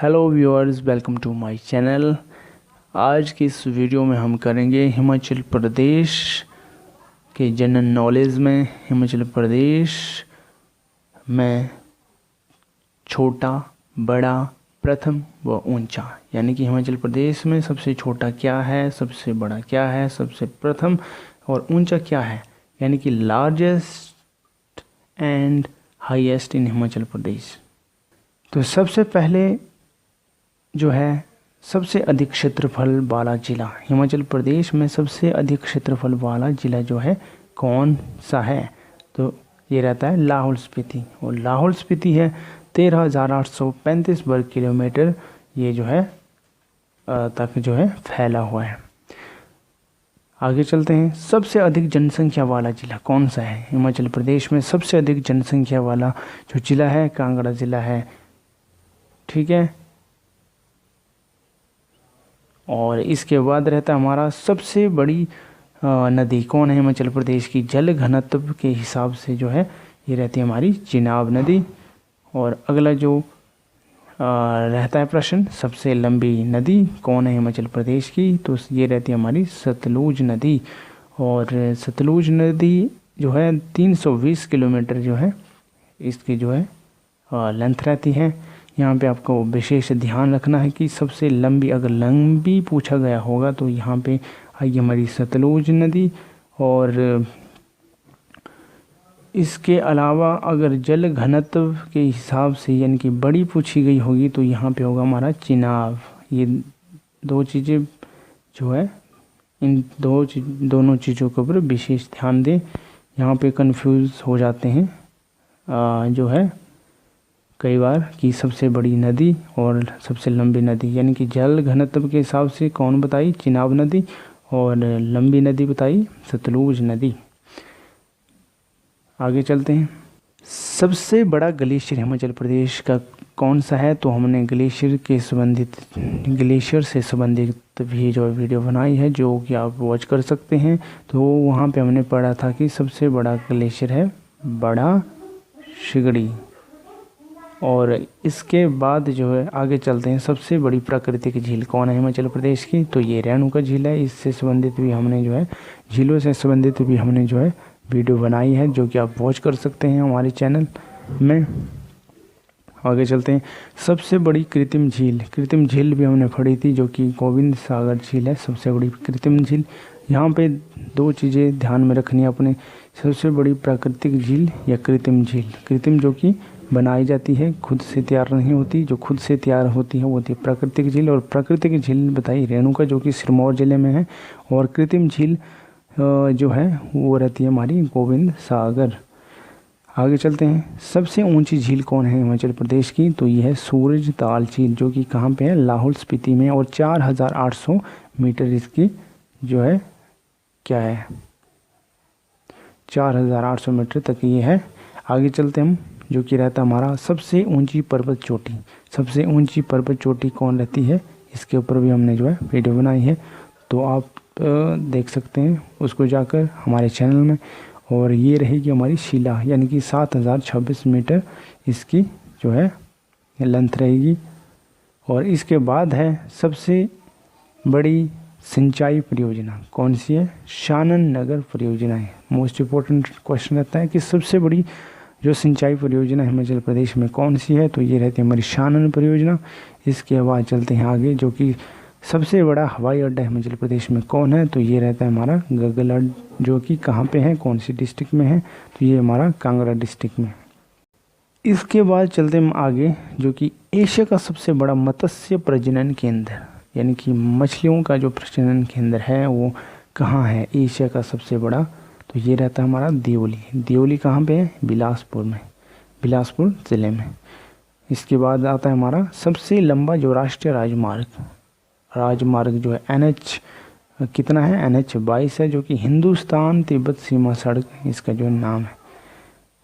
Hello viewers, welcome to my channel. आज की इस वीडियो में हम करेंगे हिमाचल प्रदेश के जनरल नॉलेज में हिमाचल प्रदेश में छोटा, बड़ा, प्रथम व ऊंचा, यानी कि हिमाचल प्रदेश में सबसे छोटा क्या है, सबसे बड़ा क्या है, सबसे प्रथम और ऊंचा क्या है, यानी कि largest and highest in Himachal Pradesh. तो सबसे पहले जो है सबसे अधिक क्षेत्रफल वाला जिला हिमाचल प्रदेश में सबसे अधिक क्षेत्रफल वाला जिला जो है कौन सा है, तो ये रहता है लाहौल स्पीति। और लाहौल स्पीति है 13,835 वर्ग किलोमीटर, ये जो है तक जो है फैला हुआ है। आगे चलते हैं। सबसे अधिक जनसंख्या वाला जिला कौन सा है हिमाचल प्रदेश में? सबसे अधिक जनसंख्या वाला जो जिला है कांगड़ा जिला है, ठीक है। और इसके बाद रहता है हमारा सबसे बड़ी नदी कौन है हिमाचल प्रदेश की? जल घनत्व के हिसाब से जो है ये रहती है हमारी चिनाब नदी। और अगला जो रहता है प्रश्न, सबसे लंबी नदी कौन है हिमाचल प्रदेश की? तो ये रहती है हमारी सतलुज नदी। और सतलुज नदी जो है 320 किलोमीटर जो है इसकी जो है लेंथ रहती है। यहाँ पे आपको विशेष ध्यान रखना है कि सबसे लंबी, अगर लंबी पूछा गया होगा तो यहाँ पे आई हमारी सतलुज नदी। और इसके अलावा अगर जल घनत्व के हिसाब से यानी कि बड़ी पूछी गई होगी तो यहाँ पे होगा हमारा चिनाब। ये दो चीज़ें जो है, इन दोनों चीज़ों के ऊपर विशेष ध्यान दें। यहाँ पे कंफ्यूज हो जाते हैं जो है कई बार कि सबसे बड़ी नदी और सबसे लंबी नदी, यानी कि जल घनत्व के हिसाब से कौन बताई? चिनाब नदी। और लंबी नदी बताई सतलुज नदी। आगे चलते हैं। सबसे बड़ा ग्लेशियर हिमाचल प्रदेश का कौन सा है? तो हमने ग्लेशियर से संबंधित भी जो वीडियो बनाई है जो कि आप वॉच कर सकते हैं। तो वहाँ पे हमने पढ़ा था कि सबसे बड़ा ग्लेशियर है बड़ा सिगड़ी। और इसके बाद जो है आगे चलते हैं। सबसे बड़ी प्राकृतिक झील कौन है हिमाचल प्रदेश की? तो ये रेणुका झील है। इससे संबंधित भी हमने जो है झीलों से संबंधित भी हमने जो है वीडियो बनाई है जो कि आप वॉच कर सकते हैं हमारे चैनल में। आगे चलते हैं। सबसे बड़ी कृत्रिम झील भी हमने पढ़ी थी जो कि गोविंद सागर झील है, सबसे बड़ी कृत्रिम झील। यहाँ पे दो चीज़ें ध्यान में रखनी है अपने, सबसे बड़ी प्राकृतिक झील या कृत्रिम झील। कृत्रिम जो कि बनाई जाती है, खुद से तैयार नहीं होती, जो खुद से तैयार होती है वो होती है प्राकृतिक झील। और प्राकृतिक झील बताई रेणुका जो कि सिरमौर जिले में है। और कृत्रिम झील जो है वो रहती है हमारी गोविंद सागर। आगे चलते हैं। सबसे ऊंची झील कौन है हिमाचल प्रदेश की? तो ये है सूरज ताल झील जो कि कहाँ पे है? लाहौल स्पीति में। और 4,800 मीटर इसकी जो है क्या है? 4,800 मीटर तक ये है। आगे चलते हम, जो कि रहता है हमारा सबसे ऊंची पर्वत चोटी। सबसे ऊंची पर्वत चोटी कौन रहती है? इसके ऊपर भी हमने जो है वीडियो बनाई है, तो आप देख सकते हैं उसको जाकर हमारे चैनल में। और ये रहेगी हमारी शिला, यानी कि 7,026 मीटर इसकी जो है लेंथ रहेगी। और इसके बाद है सबसे बड़ी सिंचाई परियोजना कौन सी है? शानन नगर परियोजना है। मोस्ट इम्पोर्टेंट क्वेश्चन रहता है कि सबसे बड़ी जो सिंचाई परियोजना हिमाचल प्रदेश में कौन सी है? तो ये रहती है हमारी शानन परियोजना। इसके बाद चलते हैं आगे, जो कि सबसे बड़ा हवाई अड्डा हिमाचल प्रदेश में कौन है? तो ये रहता है हमारा गगलड, जो कि कहाँ पे है, कौन सी डिस्ट्रिक्ट में है? तो ये हमारा कांगड़ा डिस्ट्रिक्ट में। इसके बाद चलते हैं आगे, जो कि एशिया का सबसे बड़ा मत्स्य प्रजनन केंद्र, यानी कि मछलियों का जो प्रजनन केंद्र है वो कहाँ है एशिया का सबसे बड़ा? तो ये रहता है हमारा दियोली। दियोली कहाँ पे है? बिलासपुर में, बिलासपुर ज़िले में। इसके बाद आता है हमारा सबसे लंबा जो राष्ट्रीय राजमार्ग जो है NH कितना है? NH 22 है, जो कि हिंदुस्तान तिब्बत सीमा सड़क इसका जो नाम है।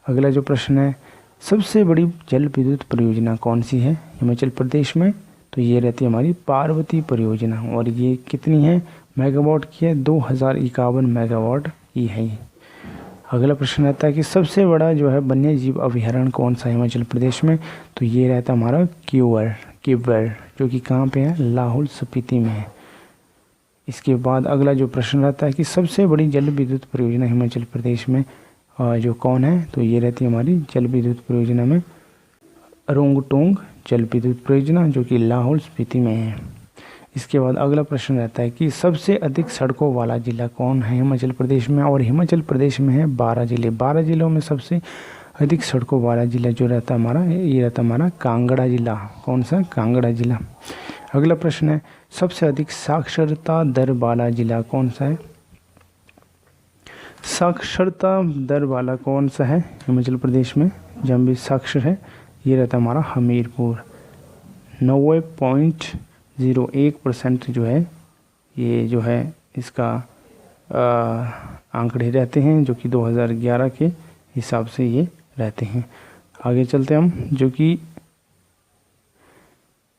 अगला जो प्रश्न है, सबसे बड़ी जल विद्युत परियोजना कौन सी है हिमाचल प्रदेश में? तो ये रहती है हमारी पार्वती परियोजना। और ये कितनी है मेगावाट की है? 2051 मेगावाट की है। अगला प्रश्न आता है कि सबसे बड़ा जो है वन्य जीव अभयारण्य कौन सा है हिमाचल प्रदेश में? तो ये रहता है हमारा क्यूआर। किबर, जो कि कहाँ पे है, लाहौल स्पीति में है। इसके बाद अगला जो प्रश्न रहता है कि सबसे बड़ी जल विद्युत परियोजना हिमाचल प्रदेश में जो कौन है, तो ये रहती है हमारी जल विद्युत परियोजना में रोंगटोंग जल विद्युत परियोजना, जो कि लाहौल स्पीति में है। इसके बाद अगला प्रश्न रहता है कि सबसे अधिक सड़कों वाला जिला कौन है हिमाचल प्रदेश में, और हिमाचल प्रदेश में है 12 जिले। 12 जिलों में सबसे अधिक सड़कों वाला जिला जो रहता है हमारा, ये रहता है हमारा कांगड़ा जिला। कौन सा, कांगड़ा जिला। अगला प्रश्न है सबसे अधिक साक्षरता दर वाला जिला कौन सा है, साक्षरता दर वाला कौन सा है हिमाचल प्रदेश में, जहाँ भी साक्षर है, ये रहता है हमारा हमीरपुर। 90.01% जो है, ये जो है इसका आंकड़े रहते हैं, जो कि 2011 के हिसाब से ये रहते हैं। आगे चलते हम, जो कि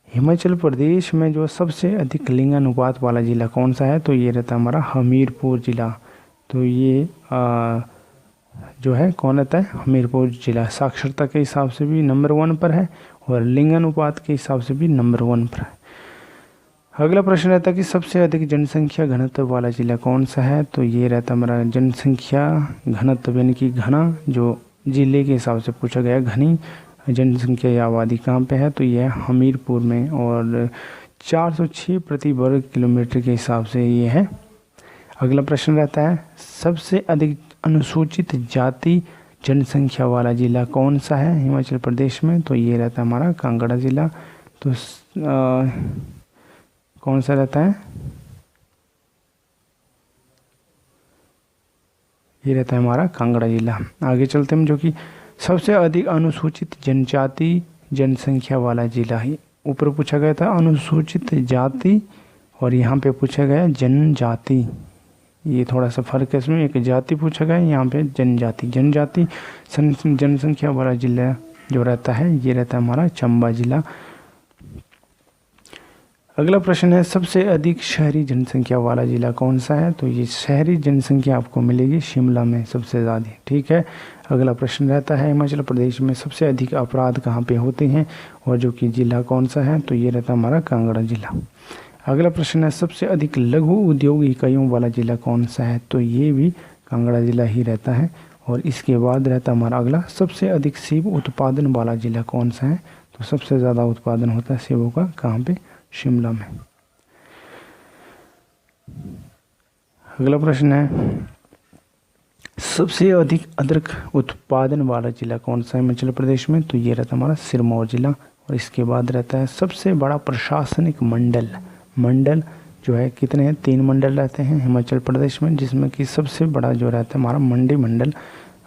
हिमाचल प्रदेश में जो सबसे अधिक लिंगानुपात वाला जिला कौन सा है, तो ये रहता है हमारा हमीरपुर जिला। तो ये जो है कौन रहता है, हमीरपुर जिला। साक्षरता के हिसाब से भी नंबर 1 पर है और लिंगानुपात के हिसाब से भी नंबर 1 पर है। अगला प्रश्न रहता है कि सबसे अधिक जनसंख्या घनत्व वाला जिला कौन सा है, तो ये रहता है हमारा जनसंख्या घनत्व, यानी कि घना जो जिले के हिसाब से पूछा गया, घनी जनसंख्या या आबादी कहाँ पे है, तो ये है हमीरपुर में, और 406 प्रति वर्ग किलोमीटर के हिसाब से ये है। अगला प्रश्न रहता है सबसे अधिक अनुसूचित जाति जनसंख्या वाला जिला कौन सा है हिमाचल प्रदेश में, तो ये रहता है हमारा कांगड़ा जिला। तो कौन सा रहता है, ये रहता है हमारा कांगड़ा जिला। आगे चलते हैं, जो कि सबसे अधिक अनुसूचित जनजाति जनसंख्या वाला जिला है। ऊपर पूछा गया था अनुसूचित जाति और यहाँ पे पूछा गया जनजाति, ये थोड़ा सा फर्क है इसमें, एक जाति पूछा गया, यहाँ पे जनजाति। जनजाति जनसंख्या वाला जिला जो रहता है, ये रहता है हमारा चंबा जिला। अगला प्रश्न है सबसे अधिक शहरी जनसंख्या वाला जिला कौन सा है, तो ये शहरी जनसंख्या आपको मिलेगी शिमला में सबसे ज़्यादा। ठीक है। अगला प्रश्न रहता है हिमाचल प्रदेश में सबसे अधिक अपराध कहाँ पे होते हैं, और जो कि जिला कौन सा है, तो ये रहता है हमारा कांगड़ा जिला। अगला प्रश्न है सबसे अधिक लघु उद्योग इकाइयों वाला जिला कौन सा है, तो ये भी कांगड़ा जिला ही रहता है। और इसके बाद रहता है हमारा अगला सबसे अधिक सेब उत्पादन वाला जिला कौन सा है, तो सबसे ज़्यादा उत्पादन होता है सेबों का कहाँ पे, शिमला में। अगला प्रश्न है सबसे अधिक अदरक उत्पादन वाला जिला कौन सा है हिमाचल प्रदेश में, तो ये रहता है हमारा सिरमौर जिला। और इसके बाद रहता है सबसे बड़ा प्रशासनिक मंडल जो है कितने हैं, 3 मंडल रहते हैं हिमाचल प्रदेश में, जिसमें कि सबसे बड़ा जो रहता है हमारा मंडी मंडल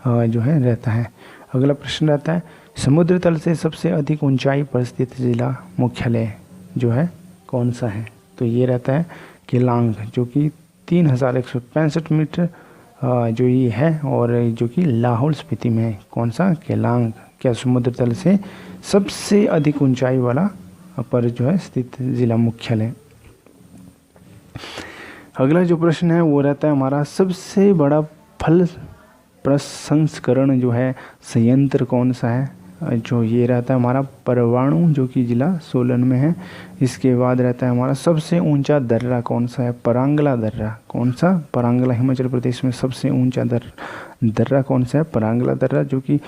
जो है रहता है। अगला प्रश्न रहता है समुद्र तल से सबसे अधिक ऊंचाई पर स्थित जिला मुख्यालय जो है कौन सा है, तो ये रहता है केलांग, जो कि 3165 मीटर जो ये है, और जो कि लाहौल स्पीति में है। कौन सा, केलांग, क्या समुद्र तल से सबसे अधिक ऊंचाई वाला पर जो है स्थित जिला मुख्यालय। अगला जो प्रश्न है वो रहता है हमारा सबसे बड़ा फल प्रसंस्करण जो है संयंत्र कौन सा है, जो ये रहता है हमारा परवाणु, जो कि जिला सोलन में है। इसके बाद रहता है हमारा सबसे ऊंचा दर्रा कौन सा है, परांगला दर्रा। कौन सा, परांगला। हिमाचल प्रदेश में सबसे ऊंचा दर्रा कौन सा है, परांगला दर्रा, जो कि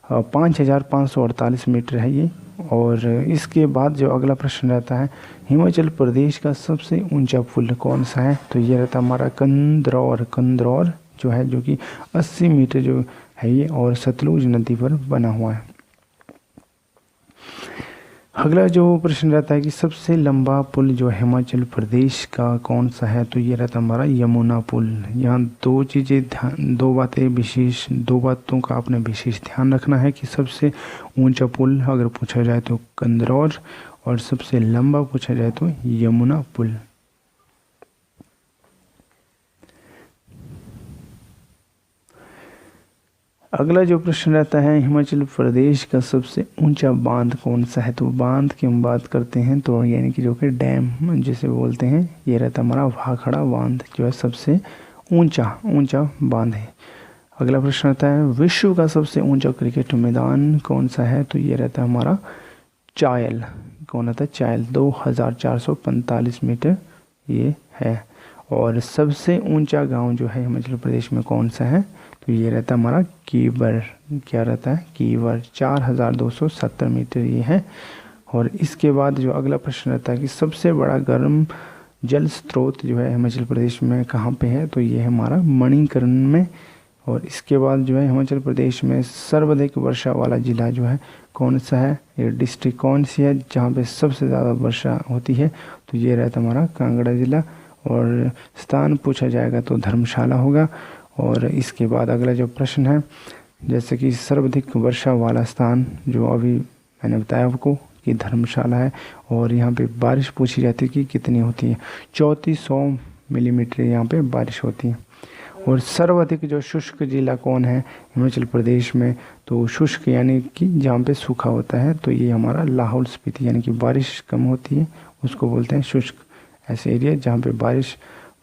5548 मीटर है ये। और इसके बाद जो अगला प्रश्न रहता है हिमाचल प्रदेश का सबसे ऊंचा पुल कौन सा है, तो ये रहता है हमारा कंदरौर जो है, जो कि 80 मीटर जो है ये, और सतलुज नदी पर बना हुआ है। अगला जो प्रश्न रहता है कि सबसे लंबा पुल जो हिमाचल प्रदेश का कौन सा है, तो ये रहता है हमारा यमुना पुल। यहाँ दो बातों का आपने विशेष ध्यान रखना है कि सबसे ऊंचा पुल अगर पूछा जाए तो कंदरौर, और सबसे लंबा पूछा जाए तो यमुना पुल। अगला जो प्रश्न रहता है हिमाचल प्रदेश का सबसे ऊंचा बांध कौन सा है, तो बांध की हम बात करते हैं तो यानी कि जो कि डैम जिसे बोलते हैं, ये रहता है हमारा भाखड़ा बांध जो है सबसे ऊंचा बांध है। अगला प्रश्न रहता है विश्व का सबसे ऊंचा क्रिकेट मैदान कौन सा है, तो ये रहता है हमारा चायल, कौन रहता है, चायल, 2445 मीटर ये है। और सबसे ऊंचा गांव जो है हिमाचल प्रदेश में कौन सा है, तो ये रहता है हमारा कीवर। क्या रहता है, कीवर, 4270 मीटर ये है। और इसके बाद जो अगला प्रश्न रहता है कि सबसे बड़ा गर्म जल स्रोत जो है हिमाचल प्रदेश में कहाँ पे है, तो ये है हमारा मणिकर्ण में। और इसके बाद जो है हिमाचल प्रदेश में सर्वाधिक वर्षा वाला जिला जो है कौन सा है, ये डिस्ट्रिक्ट कौन सी है जहाँ पे सबसे ज़्यादा वर्षा होती है, तो ये रहता हमारा कांगड़ा ज़िला। और स्थान पूछा जाएगा तो धर्मशाला होगा। और इसके बाद अगला जो प्रश्न है, जैसे कि सर्वाधिक वर्षा वाला स्थान जो अभी मैंने बताया आपको कि धर्मशाला है। और यहाँ पे बारिश पूछी जाती है कि कितनी होती है, 3400 मिलीमीटर यहाँ पे बारिश होती है। और सर्वाधिक जो शुष्क जिला कौन है हिमाचल प्रदेश में, तो शुष्क यानी कि जहाँ पे सूखा होता है, तो ये हमारा लाहौल स्पीति, यानी कि बारिश कम होती है उसको बोलते हैं शुष्क। ऐसे एरिया जहाँ पे बारिश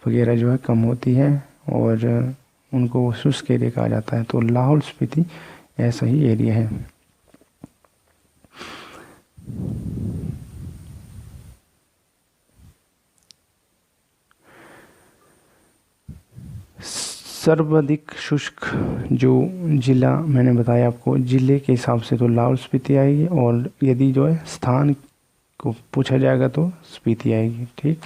वगैरह जो है कम होती है और उनको शुष्क एरिया कहा जाता है। तो लाहौल स्पीति ऐसा ही एरिया है। सर्वाधिक शुष्क जो जिला मैंने बताया आपको, जिले के हिसाब से तो लाहौल स्पीति आएगी। और यदि जो है स्थान को पूछा जाएगा तो स्पीति आएगी, ठीक।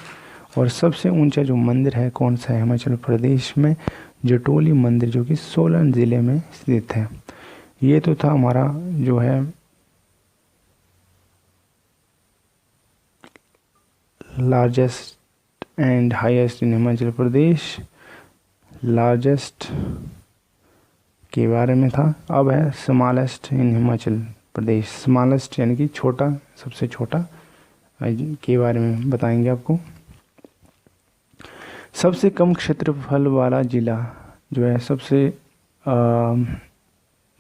और सबसे ऊंचा जो मंदिर है कौन सा है हिमाचल प्रदेश में, जटोली मंदिर, जो कि सोलन ज़िले में स्थित है। ये तो था हमारा जो है largest and highest in Himachal Pradesh, largest के बारे में था। अब है स्मॉलेस्ट इन हिमाचल प्रदेश, स्मॉलेस्ट यानी कि छोटा, सबसे छोटा के बारे में बताएंगे आपको। सबसे कम क्षेत्रफल वाला जिला जो है, सबसे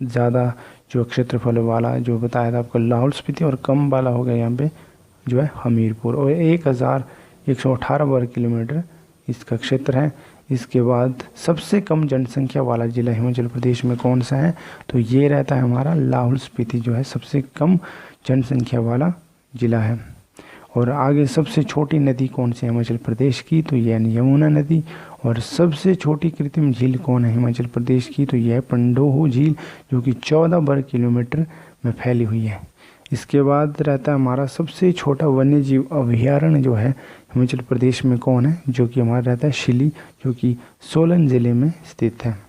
ज़्यादा जो क्षेत्रफल वाला जो बताया था आपको लाहौल स्पीति, और कम वाला हो गया यहाँ पे जो है हमीरपुर, और 1118 वर्ग किलोमीटर इसका क्षेत्र है। इसके बाद सबसे कम जनसंख्या वाला जिला हिमाचल प्रदेश में कौन सा है, तो ये रहता है हमारा लाहौल स्पीति, जो है सबसे कम जनसंख्या वाला जिला है। और आगे सबसे छोटी नदी कौन सी है हिमाचल प्रदेश की, तो यह यमुना नदी। और सबसे छोटी कृत्रिम झील कौन है हिमाचल प्रदेश की, तो यह है पंडोह झील, जो कि 14 वर्ग किलोमीटर में फैली हुई है। इसके बाद रहता है हमारा सबसे छोटा वन्य जीव अभयारण्य जो है हिमाचल प्रदेश में कौन है, जो कि हमारा रहता है शिली, जो कि सोलन ज़िले में स्थित है।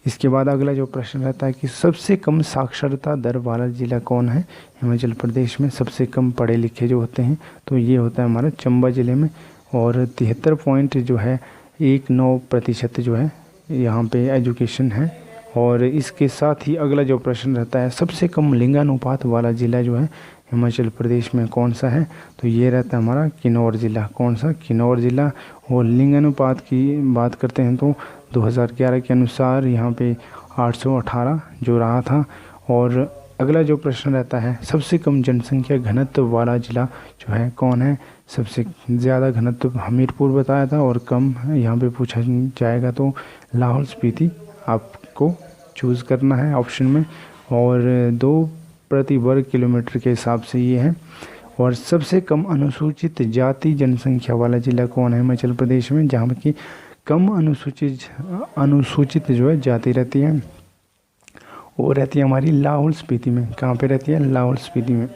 इसके बाद अगला जो प्रश्न रहता है कि सबसे कम साक्षरता दर वाला ज़िला कौन है हिमाचल प्रदेश में, सबसे कम पढ़े लिखे जो होते हैं, तो ये होता है हमारा चंबा ज़िले में। और 73 पॉइंट जो है 19% जो है यहाँ पे एजुकेशन है। और इसके साथ ही अगला जो प्रश्न रहता है, सबसे कम लिंगानुपात वाला ज़िला जो है हिमाचल प्रदेश में कौन सा है, तो ये रहता है हमारा किन्नौर ज़िला। कौन सा, किन्नौर ज़िला। और लिंगानुपात की बात करते हैं तो 2011 के अनुसार यहाँ पे 818 जो रहा था। और अगला जो प्रश्न रहता है, सबसे कम जनसंख्या घनत्व वाला ज़िला जो है कौन है, सबसे ज़्यादा घनत्व हमीरपुर बताया था, और कम यहाँ पे पूछा जाएगा तो लाहौल स्पीति आपको चूज़ करना है ऑप्शन में। और 2 प्रति वर्ग किलोमीटर के हिसाब से ये है। और सबसे कम अनुसूचित जाति जनसंख्या वाला ज़िला कौन है हिमाचल प्रदेश में, जहाँ की कम अनुसूचित जो है जाति रहती है, वो रहती है हमारी लाहौल स्पीति में। कहाँ पे रहती है, लाहौल स्पीति में।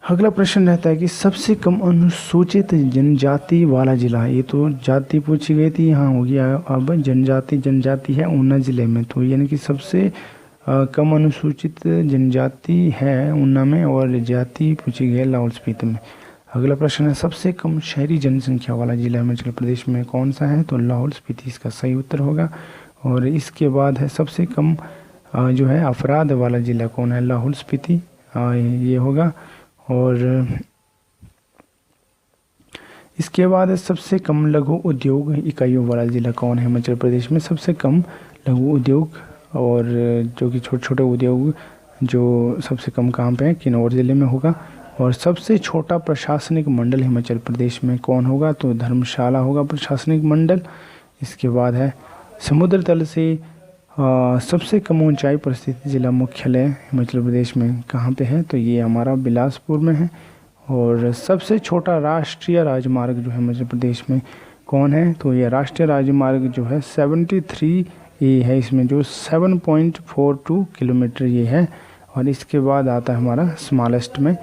अगला प्रश्न रहता है कि सबसे कम अनुसूचित जनजाति वाला जिला, ये तो जाति पूछी गई थी, यहाँ हो गया अब जनजाति है ऊना ज़िले में, तो यानी कि सबसे कम अनुसूचित जनजाति है ऊना में, और जाति पूछी गई है लाहौल स्पीति में। अगला प्रश्न है सबसे कम शहरी जनसंख्या वाला जिला हिमाचल प्रदेश में कौन सा है, तो लाहौल स्पीति इसका सही उत्तर होगा। और इसके बाद है सबसे कम जो है अपराध वाला जिला कौन है, लाहौल स्पीति ये होगा। और इसके बाद सबसे कम लघु उद्योग इकाइयों वाला ज़िला कौन है हिमाचल प्रदेश में, सबसे कम लघु उद्योग और जो कि छोटे छोटे उद्योग जो सबसे कम कहाँ पे है, किन्नौर ज़िले में होगा। और सबसे छोटा प्रशासनिक मंडल हिमाचल प्रदेश में कौन होगा, तो धर्मशाला होगा प्रशासनिक मंडल। इसके बाद है समुद्र तल से सबसे कम ऊंचाई पर स्थित जिला मुख्यालय हिमाचल प्रदेश में कहाँ पे है? तो ये हमारा बिलासपुर में है। और सबसे छोटा राष्ट्रीय राजमार्ग जो है हिमाचल प्रदेश में कौन है? तो ये राष्ट्रीय राजमार्ग जो है 73 ये है, इसमें जो 7.42 किलोमीटर ये है। और इसके बाद आता है हमारा स्मॉलेस्ट में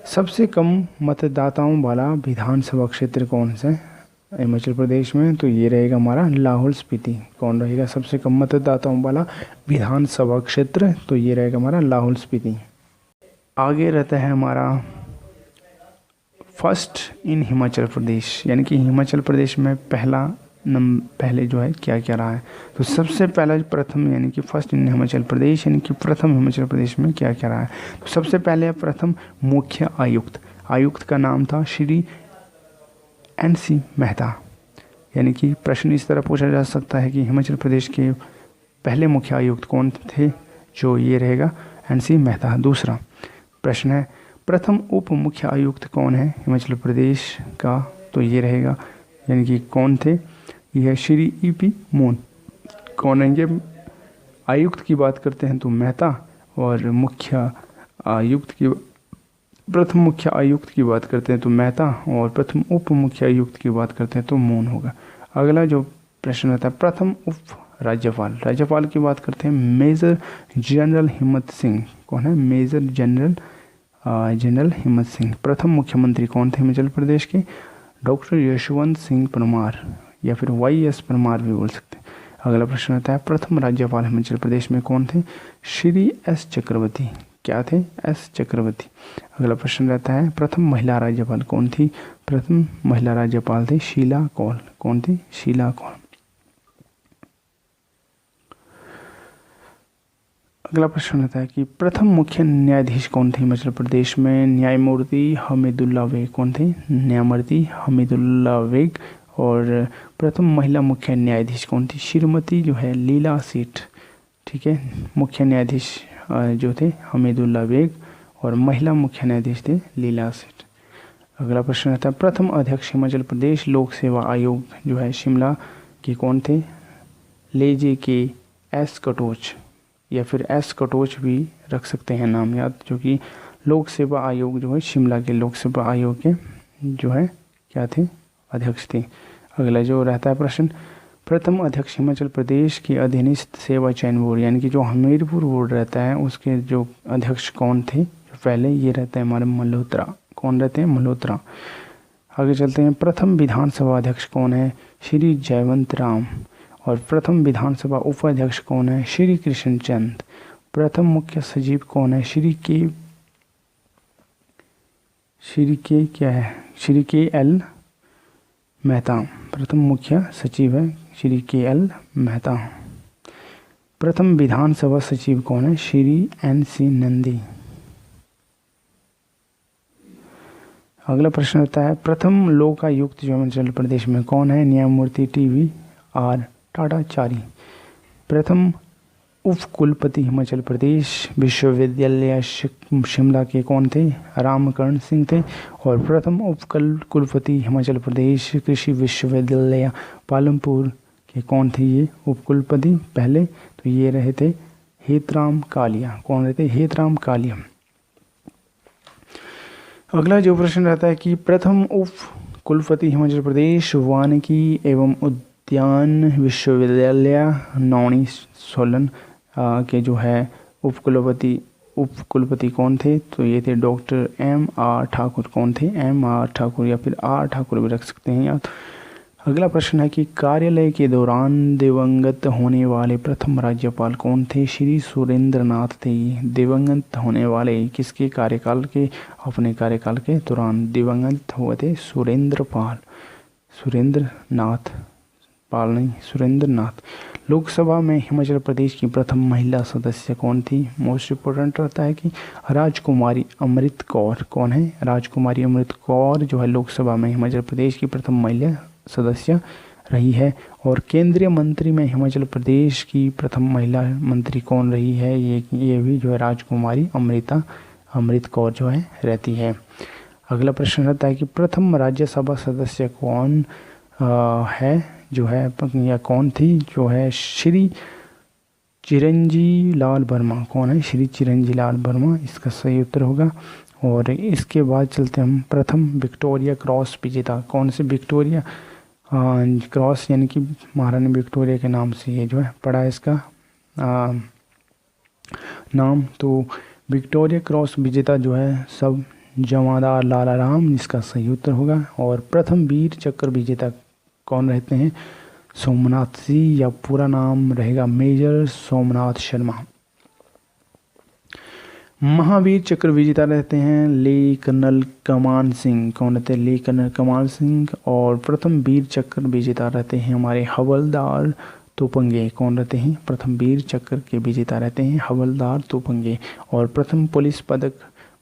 सबसे कम मतदाताओं वाला विधानसभा क्षेत्र कौन सा है हिमाचल प्रदेश में? तो ये रहेगा हमारा लाहौल स्पीति। कौन रहेगा सबसे कम मतदाताओं वाला विधानसभा क्षेत्र? तो ये रहेगा हमारा लाहौल स्पीति। आगे रहता है हमारा फर्स्ट इन हिमाचल प्रदेश, यानी कि हिमाचल प्रदेश में पहले जो है क्या क्या रहा है? तो सबसे पहला प्रथम यानी कि फर्स्ट इन हिमाचल प्रदेश यानी कि प्रथम हिमाचल प्रदेश में क्या क्या रहा है? तो सबसे पहले प्रथम मुख्य आयुक्त का नाम था श्री NC मेहता। यानी कि प्रश्न इस तरह पूछा जा सकता है कि हिमाचल प्रदेश के पहले मुख्य आयुक्त कौन थे? जो ये रहेगा NC मेहता। दूसरा प्रश्न है प्रथम उप मुख्य आयुक्त कौन है हिमाचल प्रदेश का? तो ये रहेगा यानी कि कौन थे? यह श्री EP मोन। कौन है ये? आयुक्त की बात करते हैं तो मेहता, और प्रथम मुख्य आयुक्त की बात करते हैं तो मेहता, और प्रथम उप मुख्य आयुक्त की बात करते हैं तो मोन होगा। अगला जो प्रश्न रहता है प्रथम उप राज्यपाल की बात करते हैं मेजर जनरल हिम्मत सिंह। कौन है? मेजर जनरल हिम्मत सिंह। प्रथम मुख्यमंत्री कौन थे हिमाचल प्रदेश के? डॉक्टर यशवंत सिंह परमार, या फिर YS परमार भी बोल सकते हैं। अगला प्रश्न आता है प्रथम राज्यपाल हिमाचल प्रदेश में कौन थे? श्री S चक्रवर्ती। क्या थे? S चक्रवर्ती। अगला प्रश्न रहता है प्रथम महिला राज्यपाल कौन थी? प्रथम महिला राज्यपाल थी शीला कौल। कौन थी? शीला कौल। अगला प्रश्न रहता है कि प्रथम मुख्य न्यायाधीश कौन थे हिमाचल प्रदेश में? न्यायमूर्ति हमीदुल्ला बेग। कौन थे? न्यायमूर्ति हमीदुल्ला बेग। और प्रथम महिला मुख्य न्यायाधीश कौन थी? श्रीमती जो है लीला सेठ। ठीक है, मुख्य न्यायाधीश जो थे हमीदुल्ला बेग, और महिला मुख्य न्यायाधीश थे लीला सेठ। अगला प्रश्न रहता है प्रथम अध्यक्ष हिमाचल प्रदेश लोक सेवा आयोग जो है शिमला के कौन थे? लेजे के S कटोच, या फिर S कटोच भी रख सकते हैं नाम याद, जो कि लोक सेवा आयोग जो है शिमला के लोक सेवा आयोग के जो है क्या थे? अध्यक्ष थे। अगला जो रहता है प्रश्न प्रथम अध्यक्ष हिमाचल प्रदेश के अधीनस्थ सेवा चयन बोर्ड, यानी कि जो हमीरपुर बोर्ड रहता है उसके जो अध्यक्ष कौन थे? जो पहले ये रहता है हमारे मल्होत्रा। कौन रहते हैं? मल्होत्रा। आगे चलते हैं प्रथम विधानसभा अध्यक्ष कौन है? श्री जयवंत राम। और प्रथम विधानसभा उपाध्यक्ष कौन है? श्री कृष्ण चंद। प्रथम मुख्य सचिव कौन है? श्री के L मेहता। प्रथम मुख्य सचिव है श्री KL मेहता। प्रथम विधानसभा सचिव कौन है? श्री NC नंदी। अगला प्रश्न होता है प्रथम लोकायुक्त जो हिमाचल प्रदेश में कौन है? न्यायमूर्ति TVR टाटाचारी। प्रथम उप कुलपति हिमाचल प्रदेश विश्वविद्यालय शिमला के कौन थे? रामकरण सिंह थे। और प्रथम उप कुलपति हिमाचल प्रदेश कृषि विश्वविद्यालय पालमपुर के कौन थे? ये उप कुलपति पहले तो ये रहे थे हेतराम कालिया। कौन रहे थे? हेतराम कालिया। अगला जो प्रश्न रहता है कि प्रथम उप कुलपति हिमाचल प्रदेश वानिकी एवं उद्यान विश्वविद्यालय नौणी सोलन के जो है उप कुलपति कौन थे? तो ये थे डॉक्टर M.R. ठाकुर। कौन थे? M.R. ठाकुर, या फिर R. ठाकुर भी रख सकते हैं याद। अगला प्रश्न है कि कार्यालय के दौरान दिवंगत होने वाले प्रथम राज्यपाल कौन थे? श्री सुरेंद्र नाथ थे। दिवंगत होने वाले किसके कार्यकाल के? अपने कार्यकाल के दौरान दिवंगत हुए थे सुरेंद्र नाथ। लोकसभा में हिमाचल प्रदेश की प्रथम महिला सदस्य कौन थी? मोस्ट इम्पोर्टेंट रहता है कि राजकुमारी अमृत कौर। कौन है? राजकुमारी अमृत कौर जो है लोकसभा में हिमाचल प्रदेश की प्रथम महिला सदस्य रही है। और केंद्रीय मंत्री में हिमाचल प्रदेश की प्रथम महिला मंत्री कौन रही है? ये भी जो है राजकुमारी अमृत कौर जो है रहती है। अगला प्रश्न रहता है कि प्रथम राज्यसभा सदस्य कौन है जो है, या कौन थी? जो है श्री चिरंजी लाल वर्मा। कौन है? श्री चिरंजी लाल वर्मा इसका सही उत्तर होगा। और इसके बाद चलते हम प्रथम विक्टोरिया क्रॉस विजेता। कौन से विक्टोरिया क्रॉस, यानी कि महारानी विक्टोरिया के नाम से ये जो है पड़ा है इसका नाम। तो विक्टोरिया क्रॉस विजेता जो है सब जमादार लाला राम, इसका सही उत्तर होगा। और प्रथम वीर चक्र विजेता कौन रहते हैं? सोमनाथ सिंह, या पूरा नाम रहेगा मेजर सोमनाथ शर्मा। महावीर चक्र विजेता रहते हैं ले कर्नल कमान सिंह। कौन रहते हैं? ले कर्नल कमान सिंह। और प्रथम वीर चक्र विजेता रहते हैं हमारे हवलदार तोपंगे। कौन रहते हैं? प्रथम वीर चक्र के विजेता रहते हैं हवलदार तोपंगे। और प्रथम पुलिस पदक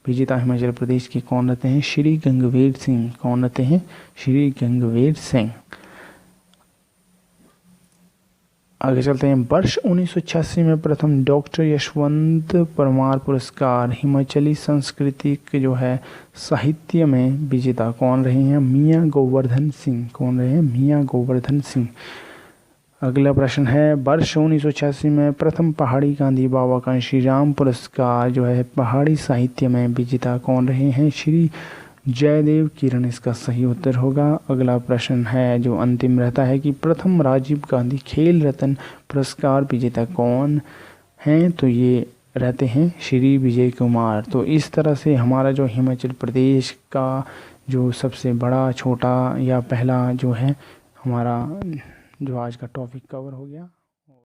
विजेता हिमाचल प्रदेश के कौन रहते हैं? श्री गंगवीर सिंह। कौन रहते हैं? श्री गंगवीर सिंह। आगे चलते हैं। वर्ष 1986 में प्रथम डॉक्टर यशवंत परमार पुरस्कार हिमाचली सांस्कृतिक जो है साहित्य में विजेता कौन रहे हैं? मियाँ गोवर्धन सिंह। कौन रहे हैं? मियाँ गोवर्धन सिंह। अगला प्रश्न है, वर्ष 1986 में प्रथम पहाड़ी गांधी बाबा का श्री राम पुरस्कार जो है पहाड़ी साहित्य में विजेता कौन रहे हैं? श्री जयदेव किरण इसका सही उत्तर होगा। अगला प्रश्न है जो अंतिम रहता है कि प्रथम राजीव गांधी खेल रत्न पुरस्कार विजेता कौन हैं? तो ये रहते हैं श्री विजय कुमार। तो इस तरह से हमारा जो हिमाचल प्रदेश का जो सबसे बड़ा, छोटा या पहला जो है हमारा जो आज का टॉपिक कवर हो गया।